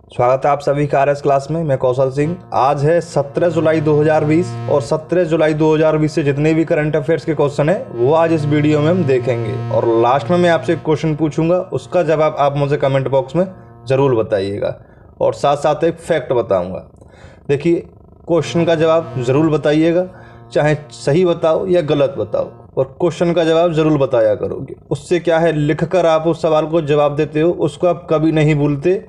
स्वागत है आप सभी का आरएस क्लास में। मैं कौशल सिंह। आज है 17 जुलाई 2020 और 17 जुलाई 2020 से जितने भी करंट अफेयर्स के क्वेश्चन है वो आज इस वीडियो में हम देखेंगे। और लास्ट में मैं आपसे एक क्वेश्चन पूछूंगा, उसका जवाब आप मुझे कमेंट बॉक्स में ज़रूर बताइएगा और साथ साथ एक फैक्ट बताऊँगा। देखिए, क्वेश्चन का जवाब ज़रूर बताइएगा, चाहे सही बताओ या गलत बताओ, और क्वेश्चन का जवाब ज़रूर बताया करोगे। उससे क्या है, लिखकर आप उस सवाल को जवाब देते हो, उसको आप कभी नहीं भूलते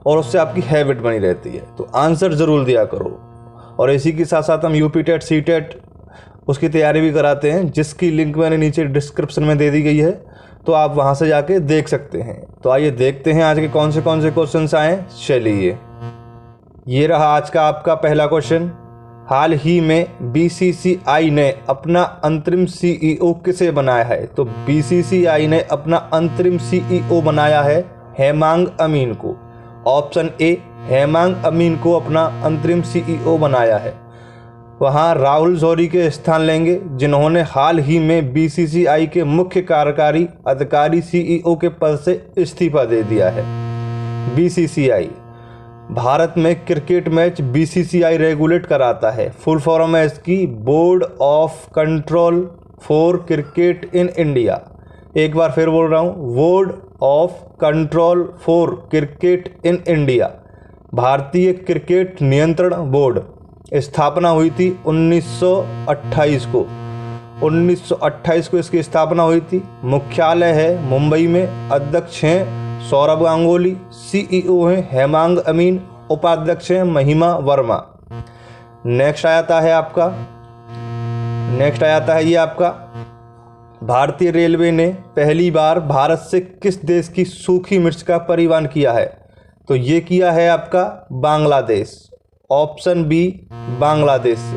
और उससे आपकी हैबिट बनी रहती है। तो आंसर ज़रूर दिया करो। और इसी के साथ साथ हम यूपी टेट, सी टेट उसकी तैयारी भी कराते हैं, जिसकी लिंक मैंने नीचे डिस्क्रिप्शन में दे दी गई है, तो आप वहाँ से जाके देख सकते हैं। तो आइए देखते हैं आज के कौन से क्वेश्चंस आए। चलिए, ये रहा आज का आपका पहला क्वेश्चन। हाल ही में बीसीसीआई ने अपना अंतरिम सीईओ किसे बनाया है? तो बीसीसीआई ने अपना अंतरिम सीईओ बनाया है हेमांग अमीन को। ऑप्शन ए, हेमांग अमीन को अपना अंतरिम सीईओ बनाया है। वहाँ राहुल जौहरी के स्थान लेंगे, जिन्होंने हाल ही में बीसीसीआई के मुख्य कार्यकारी अधिकारी सीईओ के पद से इस्तीफा दे दिया है। बीसीसीआई भारत में क्रिकेट मैच बीसीसीआई रेगुलेट कराता है। फुल फॉर्म है इसकी board of control for cricket in India. एक बार फिर बोल रहा हूँ, board of control for cricket in India, भारतीय क्रिकेट नियंत्रण बोर्ड। स्थापना हुई थी 1928 को। 1928 को इसकी स्थापना हुई थी। मुख्यालय है मुंबई में। अध्यक्ष हैं सौरभ गांगुली, सीईओ हैं हेमांग अमीन, उपाध्यक्ष हैं महिमा वर्मा। नेक्स्ट आता है ये आपका भारतीय रेलवे ने पहली बार भारत से किस देश की सूखी मिर्च का परिवहन किया है? तो ये किया है आपका बांग्लादेश। ऑप्शन बी, बांग्लादेश से।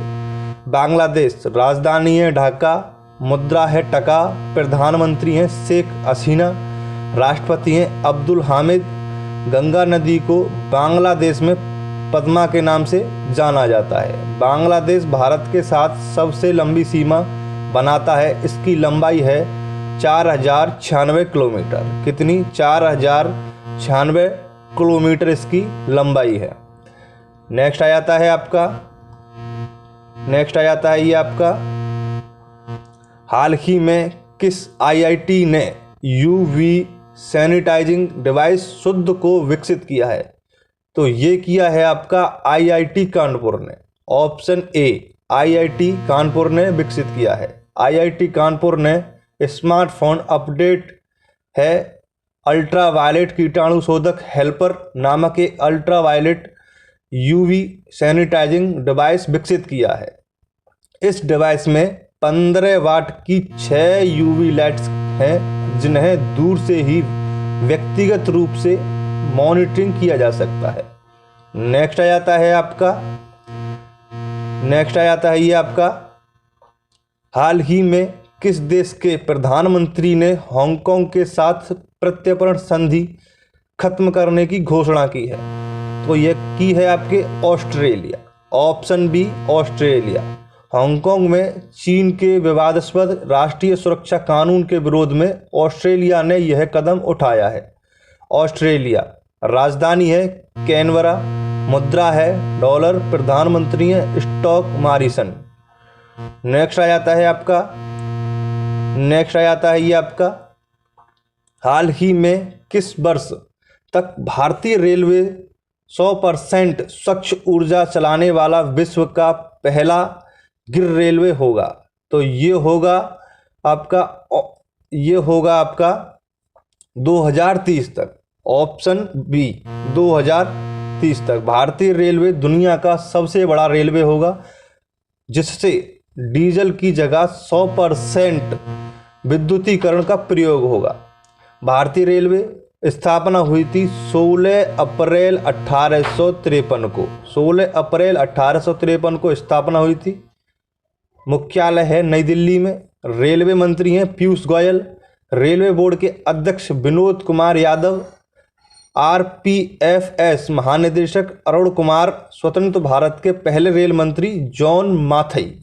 बांग्लादेश राजधानी है ढाका, मुद्रा है टका, प्रधानमंत्री हैं शेख हसीना, राष्ट्रपति हैं अब्दुल हामिद। गंगा नदी को बांग्लादेश में पद्मा के नाम से जाना जाता है। बांग्लादेश भारत के साथ सबसे लंबी सीमा बनाता है। इसकी लंबाई है 4096 किलोमीटर। कितनी? 4096 किलोमीटर इसकी लंबाई है। नेक्स्ट आ जाता है ये आपका हाल ही में किस आईआईटी ने यूवी सैनिटाइजिंग डिवाइस शुद्ध को विकसित किया है? तो ये किया है आपका आईआईटी कानपुर ने। ऑप्शन ए, आईआईटी कानपुर ने विकसित किया है। आईआईटी कानपुर ने स्मार्टफोन अपडेट है अल्ट्रावायलेट कीटाणु शोधक हेल्पर नामक एक अल्ट्रावायलेट यूवी सैनिटाइजिंग डिवाइस विकसित किया है। इस डिवाइस में 15 वाट की 6 यूवी लाइट्स हैं, जिन्हें दूर से ही व्यक्तिगत रूप से मॉनिटरिंग किया जा सकता है। नेक्स्ट आ जाता है ये आपका हाल ही में किस देश के प्रधानमंत्री ने हांगकांग के साथ प्रत्यर्पण संधि खत्म करने की घोषणा की है? तो यह की है आपके Australia. Option B, Australia. Hong Kong में चीन के विवादास्पद राष्ट्रीय सुरक्षा कानून के विरोध में ऑस्ट्रेलिया ने यह कदम उठाया है। ऑस्ट्रेलिया राजधानी है कैनबरा, मुद्रा है डॉलर, प्रधानमंत्री है स्कॉट मॉरिसन। नेक्स्ट आ जाता है ये आपका हाल ही में किस वर्ष तक भारतीय रेलवे 100% स्वच्छ ऊर्जा चलाने वाला विश्व का पहला गिर रेलवे होगा? तो ये होगा आपका 2030 तक। ऑप्शन बी, 2030 तक भारतीय रेलवे दुनिया का सबसे बड़ा रेलवे होगा, जिससे डीजल की जगह 100% विद्युतीकरण का प्रयोग होगा। भारतीय रेलवे स्थापना हुई थी 16 अप्रैल 1853 को। 16 अप्रैल 1853 को स्थापना हुई थी। मुख्यालय है नई दिल्ली में। रेलवे मंत्री हैं पीयूष गोयल। रेलवे बोर्ड के अध्यक्ष विनोद कुमार यादव। आरपीएफएस महानिदेशक अरुण कुमार। स्वतंत्र भारत के पहले रेल मंत्री जॉन माथई।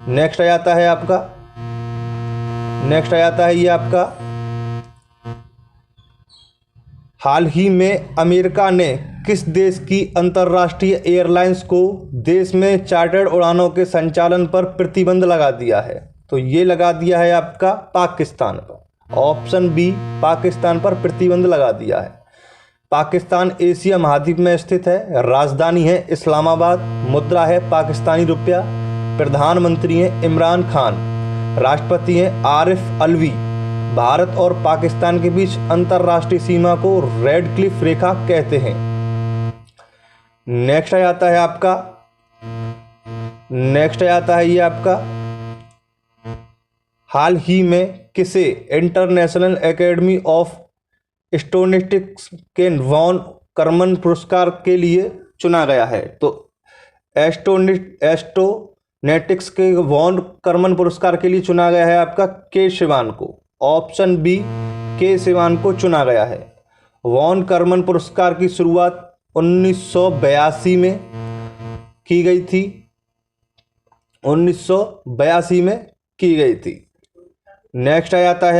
नेक्स्ट आ जाता है ये आपका हाल ही में अमेरिका ने किस देश की अंतर्राष्ट्रीय एयरलाइंस को देश में चार्टर्ड उड़ानों के संचालन पर प्रतिबंध लगा दिया है? तो ये लगा दिया है आपका पाकिस्तान पर। ऑप्शन बी, पाकिस्तान पर प्रतिबंध लगा दिया है। पाकिस्तान एशिया महाद्वीप में स्थित है, राजधानी है इस्लामाबाद, मुद्रा है पाकिस्तानी रुपया, प्रधानमंत्री हैं इमरान खान, राष्ट्रपति हैं आरिफ अलवी। भारत और पाकिस्तान के बीच अंतर्राष्ट्रीय सीमा को रेड क्लिफ रेखा कहते हैं। नेक्स्ट आ जाता है ये आपका हाल ही में किसे इंटरनेशनल एकेडमी ऑफ स्टोनेटिक्स के वॉन करमन पुरस्कार के लिए चुना गया है? तो एस्ट्रोनेटिक्स के वॉन करमन पुरस्कार के लिए चुना गया है आपका के सिवान को। ऑप्शन बी, के सिवान को चुना गया है। वॉन करमन पुरस्कार की शुरुआत 1982 में की गई थी। 1982 में की गई थी। नेक्स्ट आ जाता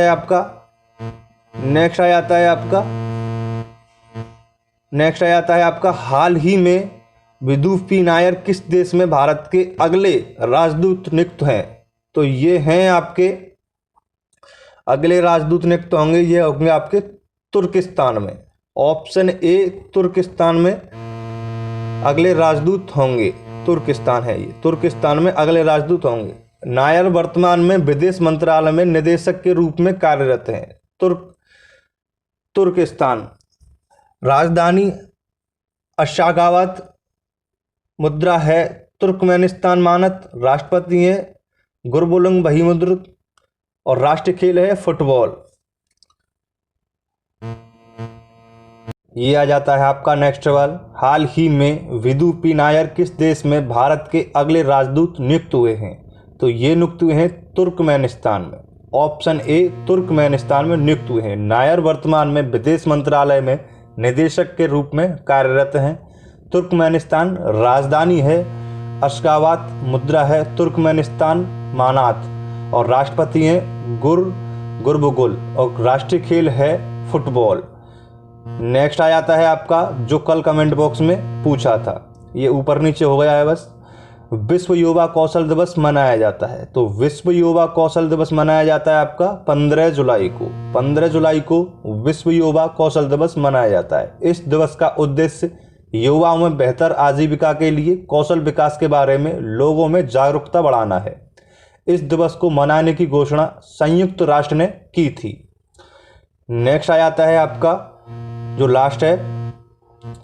है आपका हाल ही में विदुष पी नायर किस देश में भारत के अगले राजदूत नियुक्त हैं? तो ये हैं आपके अगले राजदूत नियुक्त होंगे, ये होंगे आपके तुर्किस्तान में। ऑप्शन ए, तुर्किस्तान में अगले राजदूत होंगे। तुर्किस्तान है ये, तुर्किस्तान में अगले राजदूत होंगे। नायर वर्तमान में विदेश मंत्रालय में निदेशक के रूप में कार्यरत हैं। तुर्किस्तान, राजधानी अशागाबाद, मुद्रा है तुर्कमेनिस्तान मानत, राष्ट्रपति हैं गुरबुलुंग बहीमुद्र और राष्ट्रीय खेल है फुटबॉल। ये आ जाता है आपका नेक्स्ट सवाल। हाल ही में विदुष पी नायर किस देश में भारत के अगले राजदूत नियुक्त हुए हैं? तो ये नियुक्त हुए हैं तुर्कमेनिस्तान में। ऑप्शन ए, तुर्कमेनिस्तान में नियुक्त हुए हैं। नायर वर्तमान में विदेश मंत्रालय में निदेशक के रूप में कार्यरत हैं। तुर्कमेनिस्तान, राजधानी है अशगाबाद, मुद्रा है तुर्कमेनिस्तान मानात और राष्ट्रपति हैं गुरबुगुल और राष्ट्रीय खेल है फुटबॉल। नेक्स्ट आ जाता है आपका जो कल कमेंट बॉक्स में पूछा था, ये ऊपर नीचे हो गया है बस। विश्व युवा कौशल दिवस मनाया जाता है। तो विश्व युवा कौशल दिवस मनाया जाता है आपका 15 जुलाई को। 15 जुलाई को विश्व युवा कौशल दिवस मनाया जाता है। इस दिवस का उद्देश्य युवाओं में बेहतर आजीविका के लिए कौशल विकास के बारे में लोगों में जागरूकता बढ़ाना है। इस दिवस को मनाने की घोषणा संयुक्त राष्ट्र ने की थी। नेक्स्ट आ जाता है आपका जो लास्ट है,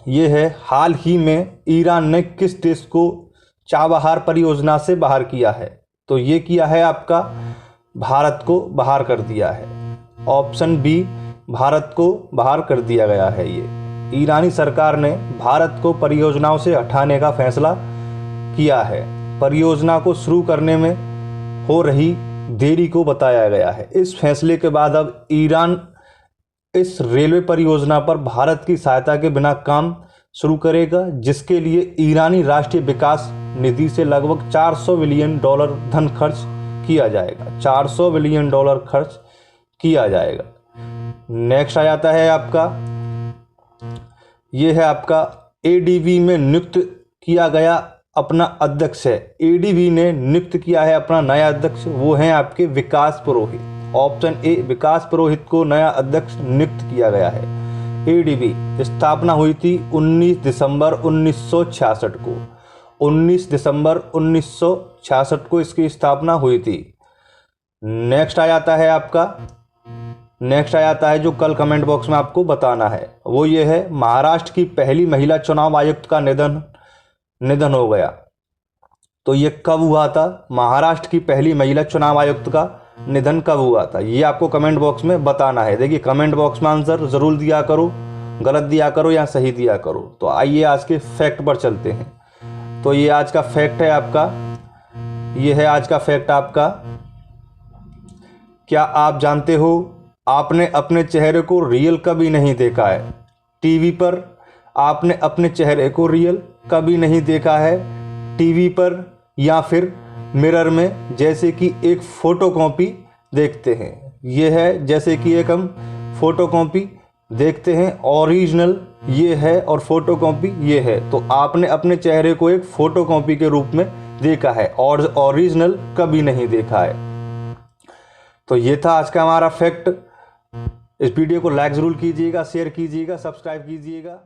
ये है हाल ही में ईरान ने किस देश को चाबहार परियोजना से बाहर किया है? तो ये किया है आपका भारत को बाहर कर दिया है। ऑप्शन बी, भारत को बाहर कर दिया गया है। ये ईरानी सरकार ने भारत को परियोजनाओं से हटाने का फैसला किया है। परियोजना को शुरू करने में हो रही देरी को बताया गया है। इस फैसले के बाद अब ईरान इस रेलवे परियोजना पर भारत की सहायता के बिना काम शुरू करेगा, जिसके लिए ईरानी राष्ट्रीय विकास निधि से लगभग $400 बिलियन धन खर्च किया जाएगा। $400 बिलियन खर्च किया जाएगा। नेक्स्ट आ जाता है आपका, ये है आपका एडीबी में नियुक्त किया गया अपना अध्यक्ष है। एडीबी ने नियुक्त किया है अपना नया अध्यक्ष, वो हैं आपके विकास पुरोहित। ऑप्शन ए, विकास पुरोहित को नया अध्यक्ष नियुक्त किया गया है। एडीबी स्थापना हुई थी 19 दिसंबर 1966 को। 19 दिसंबर 1966 को इसकी स्थापना हुई थी। नेक्स्ट आ जाता है जो कल कमेंट बॉक्स में आपको बताना है, वो ये है महाराष्ट्र की पहली महिला चुनाव आयुक्त का निधन हो गया। तो ये कब हुआ था? महाराष्ट्र की पहली महिला चुनाव आयुक्त का निधन कब हुआ था, ये आपको कमेंट बॉक्स में बताना है। देखिए कमेंट बॉक्स में आंसर जरूर दिया करो, गलत दिया करो या सही दिया करो। तो आइए आज के फैक्ट पर चलते हैं। तो ये आज का फैक्ट है आपका, ये है आज का फैक्ट आपका। क्या आप जानते हो आपने अपने चेहरे को रियल कभी नहीं देखा है? टीवी पर आपने अपने चेहरे को रियल कभी नहीं देखा है, टीवी पर या फिर मिरर में, जैसे कि एक फ़ोटोकॉपी देखते हैं। ये है जैसे कि एक हम फ़ोटोकॉपी देखते हैं ओरिजिनल ये है और फोटोकॉपी ये है, तो आपने अपने चेहरे को एक फोटोकॉपी के रूप में देखा है और ओरिजिनल कभी नहीं देखा है। तो ये था आज का हमारा फैक्ट। इस वीडियो को लाइक ज़रूर कीजिएगा, शेयर कीजिएगा, सब्सक्राइब कीजिएगा।